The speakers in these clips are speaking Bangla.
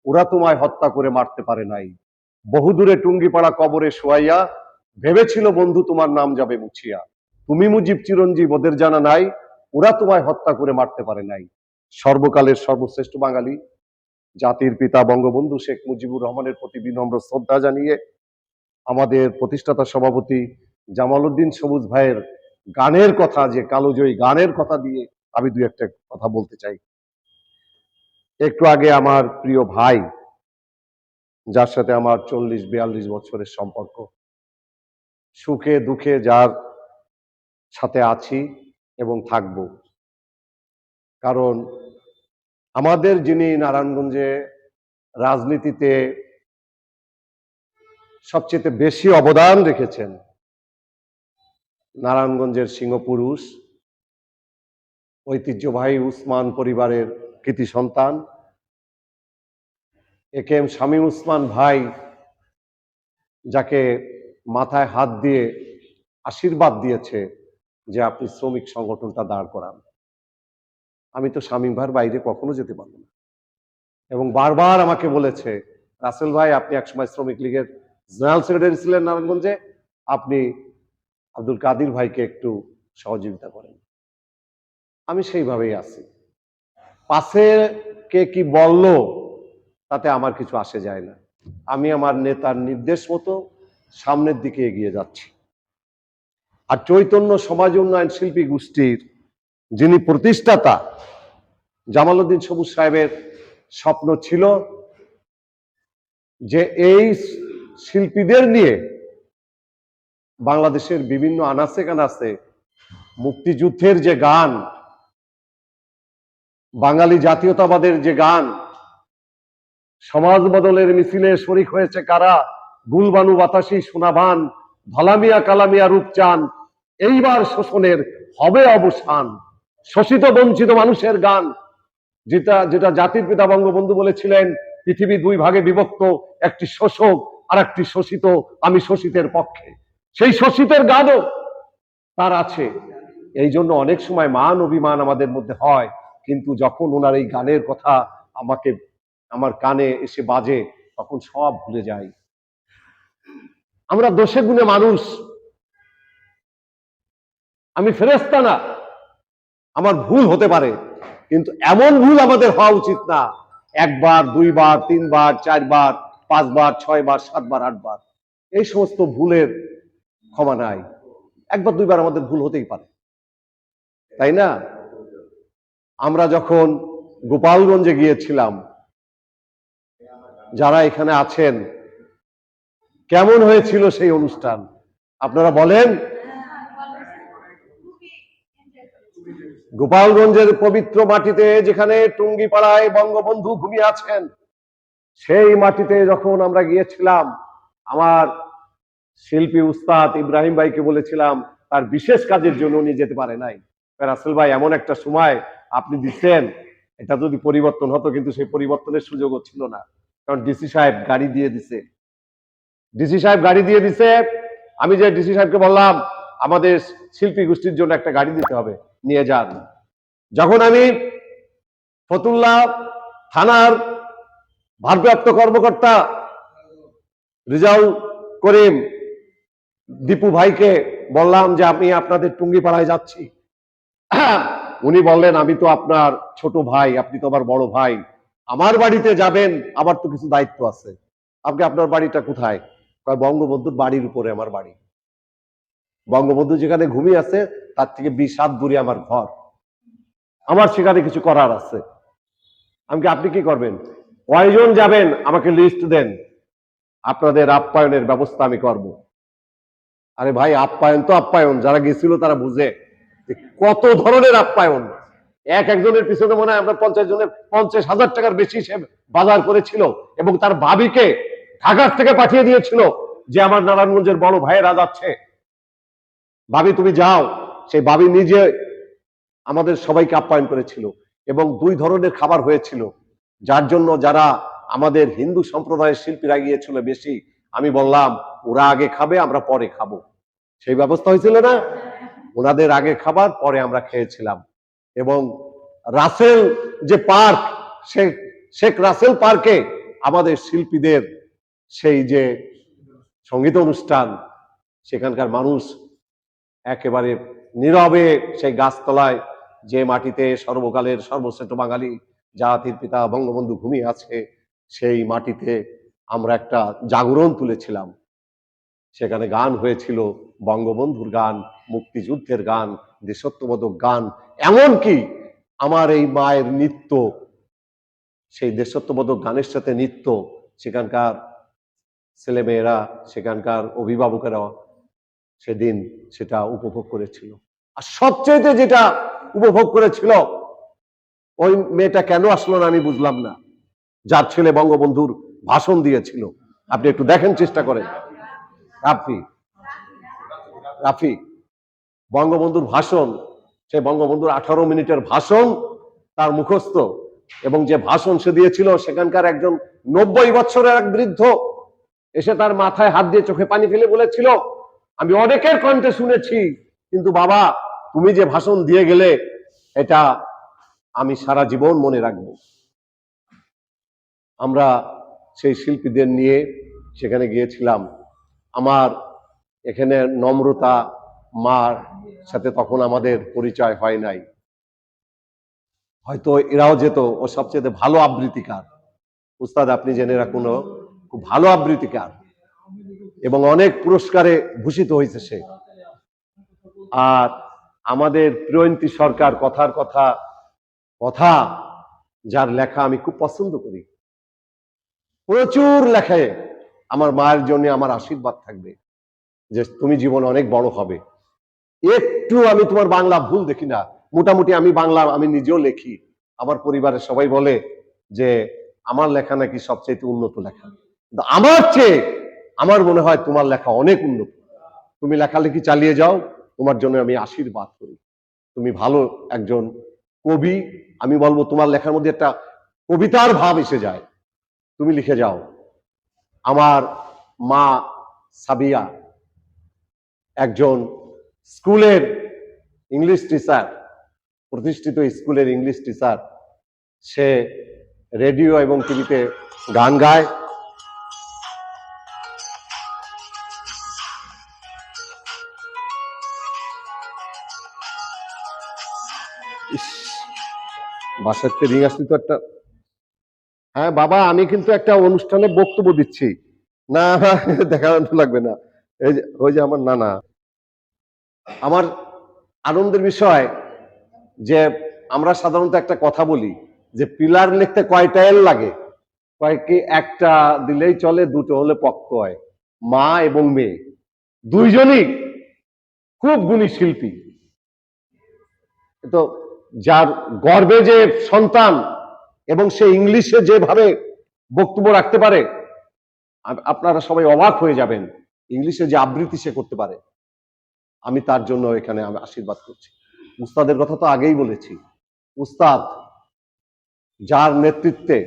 ওরা তোমায় হত্যা করে মারতে পারে নাই। বহুদূরে টুঙ্গিপাড়া কবরে শোয়াইয়া ভেবেছিল বন্ধু তোমার নাম যাবে মুছিয়া। তুমি মুজিব চিরঞ্জীব ওদের জানা নাই, ওরা তোমায় হত্যা করে মারতে পারে নাই। সর্বকালের সর্বশ্রেষ্ঠ বাঙালি জাতির পিতা বঙ্গবন্ধু শেখ মুজিবুর রহমানের প্রতি বিনম্র শ্রদ্ধা জানিয়ে আমাদের প্রতিষ্ঠাতা সভাপতি জামাল উদ্দিন সবুজ ভাইয়ের গানের কথা, যে কালোজয়ী গানের কথা দিয়ে আমি দুই একটা কথা বলতে চাই। একটু আগে আমার প্রিয় ভাই, যার সাথে আমার 40-42 বছরের সম্পর্ক, সুখে দুঃখে যার সাথে আছি এবং থাকব, কারণ আমাদের যিনি নারায়ণগঞ্জে রাজনীতিতে সবচেয়ে বেশি অবদান রেখেছেন, নারায়ণগঞ্জের সিংহপুরুষ, ঐতিহ্যবাহী উসমান পরিবারের কৃতি সন্তান একেএম শামীম উসমান ভাই, যাকে মাথায় হাত দিয়ে আশীর্বাদ দিয়েছে যে আপনি শ্রমিক সংগঠনটা দাঁড় করান। আমি তো শামীম ভাইয়ের বাইরে কখনো যেতে পারবো না, এবং বারবার আমাকে বলেছে, রাসেল ভাই আপনি একসময় শ্রমিক লীগের জেনারেল সেক্রেটারি ছিলেন নারায়ণগঞ্জে, আপনি আব্দুল কাদির ভাইকে একটু সহযোগিতা করেন। আমি সেইভাবেই আছি। পাশে কে কি বলল তাতে আমার কিছু আসে যায় না। আমি আমার নেতার নির্দেশ মতো সামনের দিকে এগিয়ে যাচ্ছি। আর চৈতন্য সমাজ উন্নয়ন শিল্পী গোষ্ঠীর যিনি প্রতিষ্ঠাতা জামাল উদ্দিন সবুজ সাহেবের স্বপ্ন ছিল যে এই শিল্পীদের নিয়ে বাংলাদেশের বিভিন্ন আনাচে কানাচে মুক্তিযুদ্ধের যে গান, বাঙালি জাতীয়তাবাদের যে গান, সমাজ বদলের মিছিলে শরিক হয়েছে কারা, গুলবানু বাতাসি সোনাভান, ধলামিয়া কালামিয়া রূপচান, এইবার শোষণের হবে অবসান, শোষিত বঞ্চিত মানুষের গান, যেটা যেটা জাতির পিতা বঙ্গবন্ধু বলেছিলেন পৃথিবী দুই ভাগে বিভক্ত, একটি শোষক আর একটি শোষিত, আমি শোষিতের পক্ষে। সেই শোষিতের গানও তার আছে। এই জন্য অনেক সময় মান অভিমান আমাদের মধ্যে হয়, কিন্তু যখন ওনার এই গানের কথা আমার কানে এসে বাজে, তখন সব ভুলে যাই। আমরা দোষে গুণে মানুষ, আমি ফেরেশতা না, আমার ভুল হতে পারে, কিন্তু এমন ভুল আমাদের হওয়া উচিত না একবার, দুইবার, তিনবার, চারবার, পাঁচবার, ছয়বার, সাতবার, আটবার। এই সমস্ত ভুলের ক্ষমা নাই। একবার দুইবার আমাদের ভুল হতেই পারে, তাই না? আমরা যখন গোপালগঞ্জে গিয়েছিলাম, যারা এখানে আছেন, কেমন হয়েছিল সেই অনুষ্ঠান আপনারা বলেন? গোপালগঞ্জের পবিত্র মাটিতে, যেখানে টুঙ্গিপাড়ায় বঙ্গবন্ধু ঘুমিয়ে আছেন, সেই মাটিতে যখন আমরা গিয়েছিলাম, আমার শিল্পী উস্তাদ ইব্রাহিম ভাইকে বলেছিলাম, তার বিশেষ কাজের জন্য উনি যেতে পারে নাই। রাসেল ভাই এমন একটা সময় আপনি দিচ্ছেন, এটা যদি পরিবর্তন হতো, কিন্তু সেই পরিবর্তনের সুযোগও ছিল না, কারণ ডিসি সাহেব গাড়ি দিয়ে দিছে। ডিসি সাহেব গাড়ি দিয়ে দিছে। আমি যে ডিসি সাহেবকে বললাম আমাদের শিল্পী গোষ্ঠীর জন্য একটা গাড়ি দিতে হবে, নিয়ে যান। যখন আমি ফতুল্লাহ থানার ভারপ্রাপ্ত কর্মকর্তা রিজাউল করিম দীপু ভাইকে বললাম যে আমি আপনাদের টুঙ্গিপাড়ায় যাচ্ছি, উনি বললেন আমি তো আপনার ছোট ভাই, আপনি তো আমার বড় ভাই, আমার বাড়িতে যাবেন, আমার তো কিছু দায়িত্ব আছে। আপনি আপনার বাড়িটা কোথায়? বঙ্গবন্ধুর বাড়ির উপরে আমার বাড়ি। বঙ্গবন্ধু যেখানে ঘুমিয়ে আছে তার থেকে 20 হাত দূরে আমার ঘর, আমার সেখানে কিছু করার আছে। আপনি কি করবেন? কয়জন যাবেন আমাকে লিস্ট দেন, আপনাদের আপ্যায়নের ব্যবস্থা আমি করব। আরে ভাই, আপ্যায়ন তো আপ্যায়ন, যারা গেছিল তারা বুঝে কত ধরনের আপ্যায়ন। একজনের পিছনে মনে হয় আমরা 50,000 টাকার বেশি সে বাজার করেছিল, এবং তার ভাবিকে ঢাকার থেকে পাঠিয়ে দিয়েছিল যে আমার নারায়ণগঞ্জের বড় ভাইয়েরা যাচ্ছে, ভাবি তুমি যাও। সেই ভাবি নিজে আমাদের সবাইকে আপ্যায়ন করেছিল, এবং 2 ধরনের খাবার হয়েছিল, যার জন্য যারা আমাদের হিন্দু সম্প্রদায়ের শিল্পীরা গিয়েছিল বেশি, আমি বললাম ওরা আগে খাবে, আমরা পরে খাবো। সেই ব্যবস্থা হয়েছিল না? ওনাদের আগে খাবার, পরে আমরা খেয়েছিলাম। এবং রাসেল যে পার্ক, শেখ রাসেল পার্কে আমাদের শিল্পীদের সেই যে সঙ্গীত অনুষ্ঠান, সেখানকার মানুষ একেবারে নীরবে সেই গাছতলায়, যে মাটিতে সর্বকালের সর্বশ্রেষ্ঠ বাঙালি জাতির পিতা বঙ্গবন্ধু ঘুমিয়ে আছে, সেই মাটিতে আমরা একটা জাগরণ তুলেছিলাম। সেখানে গান হয়েছিল বঙ্গবন্ধুর গান, মুক্তিযুদ্ধের গান, দেশাত্মবোধক গান, এমনকি আমার এই মায়ের নৃত্য, সেই দেশাত্মবোধক গানের সাথে নৃত্য সেখানকার ছেলেমেয়েরা, সেখানকার অভিভাবকেরা সেদিন সেটা উপভোগ করেছিল। আর সবচেয়ে যেটা উপভোগ করেছিল, ওই মেয়েটা কেন আসলো না আমি বুঝলাম না, যার ছেলে বঙ্গবন্ধুর ভাষণ দিয়েছিল। আপনি একটু দেখেন, চেষ্টা করেন। রাফি বঙ্গবন্ধুর ভাষণ, সে বঙ্গবন্ধুর 18 মিনিটের ভাষণ তার মুখস্থ, এবং যে ভাষণ সে দিয়েছিল, সেখানকার একজন 90 বছরের এক বৃদ্ধ এসে তার মাথায় হাত দিয়ে চোখে পানি ফেলে বলেছিল, আমি অনেকের কণ্ঠে শুনেছি, কিন্তু বাবা তুমি যে ভাষণ দিয়ে গেলে, এটা আমি সারা জীবন মনে রাখবো। আমরা সেই শিল্পীদের নিয়ে সেখানে গিয়েছিলাম। আমার এখানে নম্রতা মার সাথে তখন আমাদের পরিচয় হয় নাই, হয়তো এরাও যেত। ও সবচেয়ে ভালো আবৃত্তিকার, উস্তাদ আপনি জেনে রাখুন, খুব ভালো আবৃত্তিকার এবং অনেক পুরস্কারে ভূষিত হয়েছে সে। আর আমাদের প্রিয়ন্তী সরকার, কথার কথা কথা, যার লেখা আমি খুব পছন্দ করি, প্রচুর লেখায় আমার মায়ের জন্য আমার আশীর্বাদ থাকবে যে তুমি জীবনে অনেক বড় হবে। একটু আমি তোমার বাংলা ভুল দেখি না, মোটামুটি আমি বাংলা আমি নিজেও লেখি। আমার পরিবারের সবাই বলে যে আমার লেখা নাকি সবচেয়ে উন্নত লেখা, কিন্তু আমার চেয়ে আমার মনে হয় তোমার লেখা অনেক উন্নত। তুমি লেখালেখি চালিয়ে যাও, তোমার জন্য আমি আশীর্বাদ করি। তুমি ভালো একজন কবি, আমি বলবো তোমার লেখার মধ্যে একটা কবিতার ভাব এসে যায়, তুমি লিখে যাও। আমার মা সাবিয়া একজন স্কুলের ইংলিশ টিচার, প্রতিষ্ঠিত স্কুলের ইংলিশ টিচার। সে রেডিও এবং টিভিতে গান গায়। বাসার রিং আসলি তো একটা। হ্যাঁ বাবা, আমি কিন্তু একটা অনুষ্ঠানে বক্তব্য দিচ্ছি না, দেখানো লাগবে না। এই যে ওই যে আমার নানা। আমার আনন্দের বিষয় যে আমরা সাধারণত একটা কথা বলি যে পিলার লিখতে কয়টা এল লাগে, কয়েকটি একটা দিলেই চলে, দুটো হলে পক্ক হয়। মা এবং মেয়ে দুইজনই খুব গুণী শিল্পী। তো যার গর্বে যে সন্তান এবং সে ইংলিশে যেভাবে বক্তব্য রাখতে পারে, আপনারা সবাই অবাক হয়ে যাবেন, ইংলিশে যে আবৃত্তি সে করতে পারে। আমি তার জন্য এখানে আমি আশীর্বাদ করছি। উস্তাদের কথা তো আগেই বলেছি। উস্তাদ যার নেতৃত্বে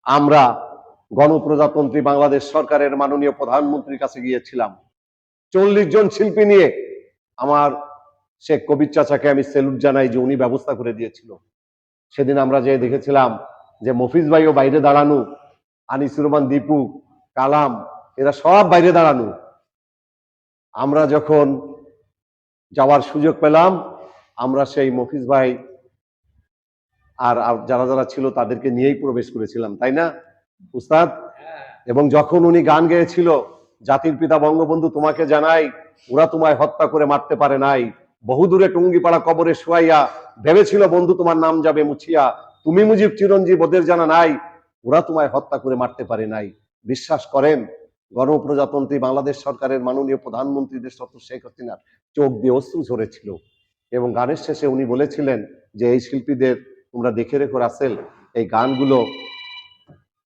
আমরা গণপ্রজাতন্ত্রী বাংলাদেশ সরকারের মাননীয় প্রধানমন্ত্রীর কাছে গিয়েছিলাম 40 জন শিল্পী নিয়ে। আমার শেখ কবির চাচাকে আমি সেলুট জানাই যে উনি ব্যবস্থা করে দিয়েছিল। সেদিন আমরা যে দেখেছিলাম যে মফিজ ভাইও বাইরে দাঁড়ানো, আনিসুর রহমান দীপু, কালাম, এরা সব বাইরে দাঁড়ানো। আমরা যখন যাওয়ার সুযোগ পেলাম, আমরা সেই মফিজ ভাই আর যারা যারা ছিল তাদেরকে নিয়েই প্রবেশ করেছিলাম, তাই না উস্তাদ? এবং যখন উনি গান গেয়েছিল, জাতির পিতা বঙ্গবন্ধু তোমাকে জানাই, ওরা তোমায় হত্যা করে মারতে পারে নাই, বহুদূরে টুঙ্গিপাড়া কবরে শুয়াইয়া ভেবেছিল বন্ধু তোমার নাম যাবে মুছিয়া, তুমি মুজিব চিরঞ্জীব ওদের জানা নাই, ওরা তোমায় হত্যা করে মারতে পারে নাই। বিশ্বাস করেন, গণপ্রজাতন্ত্রী বাংলাদেশ সরকারের মাননীয় প্রধানমন্ত্রী দেশরত্ন শেখ হাসিনার চোখ দিয়ে অশ্রু ঝরেছিল। এবং গানের শেষে উনি বলেছিলেন যে এই শিল্পীদের তোমরা দেখে রেখো রাসেল, এই গানগুলো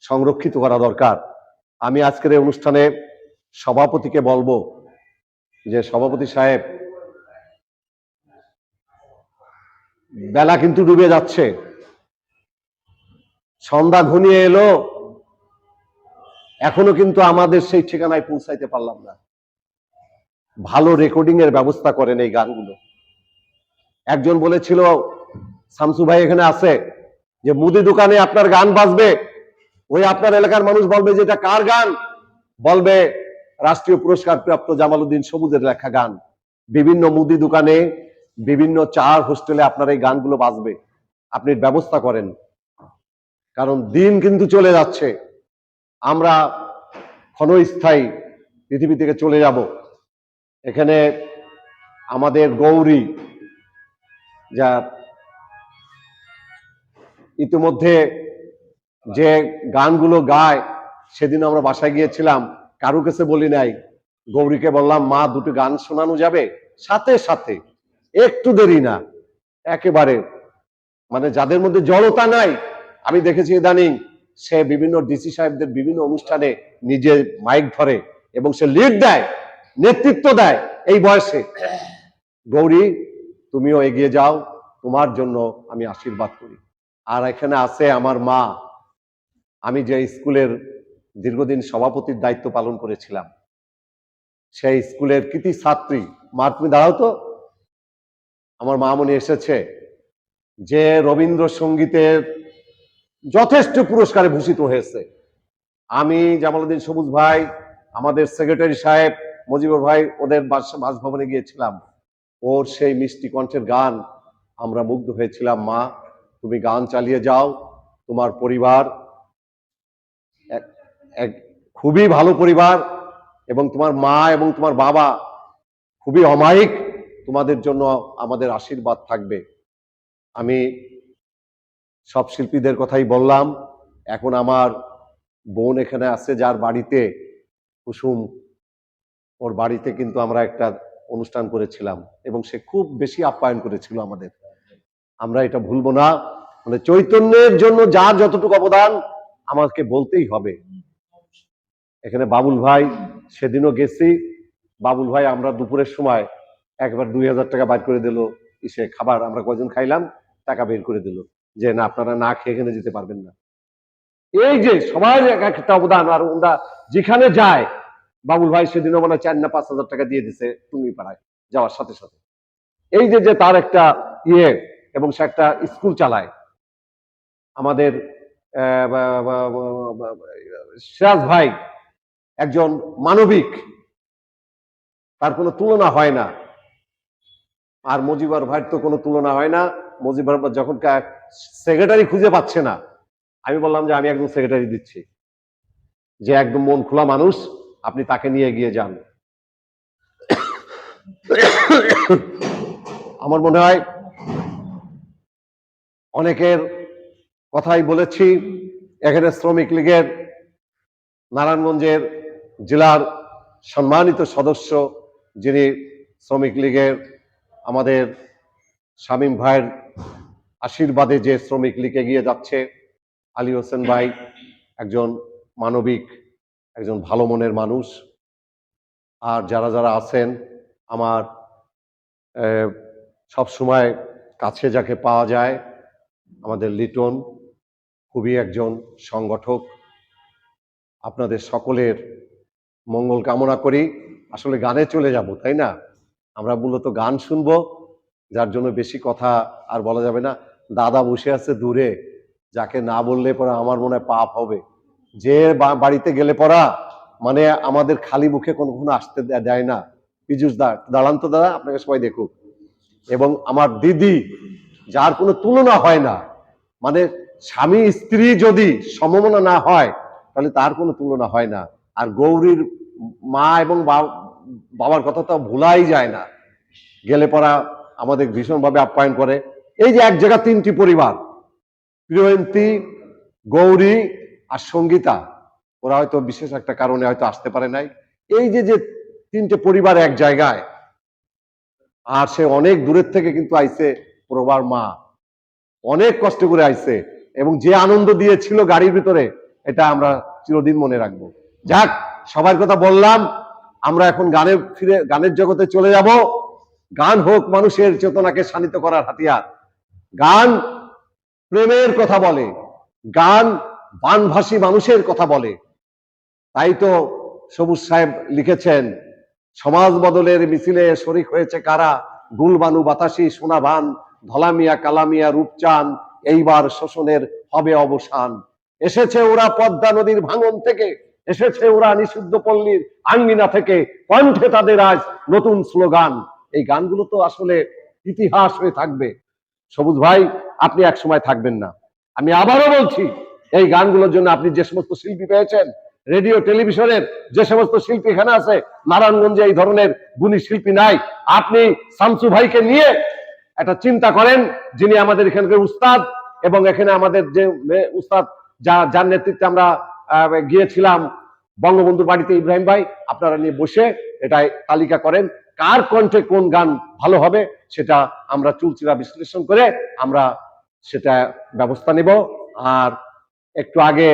সংরক্ষিত করা দরকার। আমি আজকের এই অনুষ্ঠানে সভাপতিকে বলবো যে সভাপতি সাহেব, বেলা কিন্তু ডুবে যাচ্ছে, সন্ধ্যা ঘনিয়ে এলো, এখনো কিন্তু আমাদের সেই ঠিকানায় পৌঁছাইতে পারলাম না। ভালো রেকর্ডিং এর ব্যবস্থা করেন এই গানগুলো। একজন বলেছিল, শামসু ভাই এখানে আছে, যে মুদি দোকানে আপনার গান বাজবে, ওই আপনার এলাকার মানুষ বলবে যে এটা কার গান, বলবে রাষ্ট্রীয় পুরস্কার প্রাপ্ত জামালউদ্দিন সবুজের লেখা গান। বিভিন্ন মুদি দোকানে, বিভিন্ন চার হোস্টেলে আপনার এই গানগুলো বাজবে। আপনি ব্যবস্থা করেন, কারণ দিন কিন্তু চলে যাচ্ছে, আমরা ক্ষণস্থায়ী পৃথিবী থেকে চলে যাব। এখানে আমাদের গৌরী যা ইতিমধ্যে যে গানগুলো গায়, সেদিন আমরা বাসায় গিয়েছিলাম, কারু কাছে বলি নাই, গৌরীকে বললাম মা দুটো গান শোনানো যাবে, সাথে সাথে একটু দেরি না, একেবারে মানে যাদের মধ্যে জড়তা নাই। আমি দেখেছি ইদানিং সে বিভিন্ন ডিসি সাহেবদের বিভিন্ন অনুষ্ঠানে নিজে মাইক ধরে এবং সে লিড দেয়, নেতৃত্ব দেয় এই বয়সে। গৌরী, তুমিও এগিয়ে যাও, তোমার জন্য আমি আশীর্বাদ করি। আর এখানে আছে আমার মা, আমি যে স্কুলের দীর্ঘদিন সভাপতির দায়িত্ব পালন করেছিলাম, সেই স্কুলের কৃতি ছাত্রী মা, তুমি দাঁড়াও তো। আমার মামনি এসেছে, যে রবীন্দ্রসঙ্গীতের যথেষ্ট পুরস্কারে ভূষিত হয়েছে। আমি, জামালউদ্দিন সবুজ ভাই, আমাদের সেক্রেটারি সাহেব, মজিবুর ভাই, ওদের বাসভবনে গিয়েছিলাম। ওর সেই মিষ্টি কণ্ঠের গান আমরা মুগ্ধ হয়েছিলাম। মা, তুমি গান চালিয়ে যাও, তোমার পরিবার এক খুবই ভালো পরিবার, এবং তোমার মা এবং তোমার বাবা খুবই অমায়িক, তোমাদের জন্য আমাদের আশীর্বাদ থাকবে। আমি সব শিল্পীদের কথাই বললাম। এখন আমার বোন এখানে আছে, যার বাড়িতে কুসুম, ওর বাড়িতে কিন্তু আমরা একটা অনুষ্ঠান করেছিলাম এবং সে খুব বেশি আপ্যায়ন করেছিল আমাদের। আমরা এটা ভুলবো না। মানে চৈতন্যের জন্য যার যতটুকু অবদান আমাকে বলতেই হবে। এখানে বাবুল ভাই, সেদিনও গেছি, বাবুল ভাই আমরা দুপুরের সময় একবার 2000 টাকা বাইর করে দিল, ইসে খাবার আমরা কয়জন খাইলাম, টাকা বের করে দিল যে না, আপনারা না খেয়ে এখানে যেতে পারবেন না। এই যে সবাই একটা অবদান। আর ওরা যেখানে যায়, বাবুল ভাই সেদিনও মানে 4 না 5 হাজার টাকা দিয়ে দিছে তুমি পাড়ায় যাওয়ার সাথে সাথে। এই যে তার একটা ইয়ে, এবং সে একটা স্কুল চালায়। আমাদের সিরাজ ভাই একজন মানবিক, তার কোনো তুলনা হয় না। আর মজিবর ভাইয়ের তো কোনো তুলনা হয় না। মজিবর যখন সেক্রেটারি খুঁজে পাচ্ছে না, আমি বললাম যে আমি একজন সেক্রেটারি দিচ্ছি, যে একদম মন খোলা মানুষ, আপনি তাকে নিয়ে এগিয়ে যান। আমার মনে হয় অনেকের কথাই বলেছি। এখানে শ্রমিক লীগের নারায়ণগঞ্জের জেলার সম্মানিত সদস্য, যিনি শ্রমিক লীগের আমাদের শামীম ভাইয়ের আশীর্বাদে যে শ্রমিক লীগ এগিয়ে যাচ্ছে, আলী হোসেন ভাই একজন মানবিক, একজন ভালো মনের মানুষ। আর যারা যারা আছেন, আমার সব সময় কাছে যাকে পাওয়া যায়, আমাদের লিটন খুবই একজন সংগঠক। আপনাদের সকলের মঙ্গল কামনা করি। আসলে গানে চলে যাব, তাই না? আমরা মূলত গান শুনবো, যার জন্য বেশি কথা আর বলা যাবে না। দাদা বসে আছে দূরে, যাকে না বললে পরে আমার মনে হয় পাপ হবে। যে বাড়িতে গেলে পরা মানে আমাদের খালি মুখে কখনো আসতে দেয় না। পীযুষ দা, দাঁড়ান তো দাদা, আপনাকে সবাই দেখুক। এবং আমার দিদি, যার কোনো তুলনা হয় না, মানে স্বামী স্ত্রী যদি সমমনা না হয় তাহলে তার কোনো তুলনা হয় না। আর গৌরীর মা এবং বাবার কথা তো ভুলাই যায় না, গেলে পরা আমাদের ভীষণভাবে আপ্যায়ন করে। এই যে এক জায়গা তিনটি পরিবার, প্রিয়ন্তী, গৌরী আর সঙ্গীতা, ওরা হয়তো বিশেষ একটা কারণে হয়তো আসতে পারে নাই। এই যে যে তিনটে পরিবার এক জায়গায়, আর সে অনেক দূরের থেকে কিন্তু আইছে, প্রবার মা অনেক কষ্ট করে আইছে, এবং যে আনন্দ দিয়েছিল গাড়ির ভিতরে, এটা আমরা চিরদিন মনে রাখবো। যাক, সবার কথা বললাম, আমরা এখন গানের জগতে চলে যাব। গান হোক মানুষের চেতনাকে শানিত করার হাতিয়ার। গান প্রেমের কথা বলে, গান বানভাসী মানুষের কথা বলে। তাই তো সবুজ সাহেব লিখেছেন, সমাজ বদলের মিছিলে শরিক হয়েছে কারা, গুলবানু বাতাসি সোনাভান, ধলামিয়া কালামিয়া রূপচান, এইবার শোষণের হবে অবসান। এসেছে ওরা পদ্মা নদীর ভাঙন থেকে, এসেছে ওরা নিষিদ্ধ পল্লীর আঙ্গিনা থেকে, কণ্ঠে তাদের আজ নতুন স্লোগান। এই গানগুলো তো আসলে ইতিহাস হয়ে থাকবে। সবুজ ভাই, আপনি এক সময় থাকবেন না। আমি আবারও বলছি, এই গানগুলোর জন্য আপনি যে সমস্ত শিল্পী পেয়েছেন, রেডিও টেলিভিশনের যে সমস্ত শিল্পী এখানে আছে, নারায়ণগঞ্জে এই ধরনের গুণী শিল্পী নাই। আপনি শামসু ভাইকে নিয়ে একটা চিন্তা করেন, যিনি আমাদের এখানকার উস্তাদ, এবং এখানে আমাদের যে উস্তাদ যার নেতৃত্বে আমরা গিয়েছিলাম বঙ্গবন্ধুর বাড়িতে, ইব্রাহিম ভাই, আপনারা নিয়ে বসে এটা তালিকা করেন কার কণ্ঠে কোন গান ভালো হবে, সেটা আমরা চুলচিরা বিশ্লেষণ করে আমরা সেটা ব্যবস্থা নেব। আর একটু আগে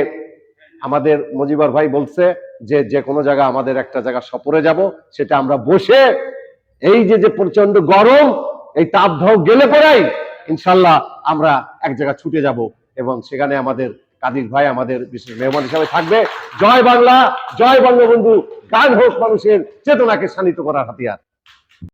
আমাদের মজিবর ভাই বলছে যে যে কোনো জায়গা আমাদের একটা জায়গা সফরে যাব, সেটা আমরা বসে এই যে প্রচন্ড গরম, এই তাপদাহ গেলে পরেই ইনশাল্লাহ আমরা এক জায়গা ছুটে যাব, এবং সেখানে আমাদের কাদির ভাই আমাদের বিশেষ মেহমান হিসাবে থাকবে। জয় বাংলা, জয় বঙ্গবন্ধু। গান হোক মানুষের চেতনাকে শানিত করার হাতিয়ার।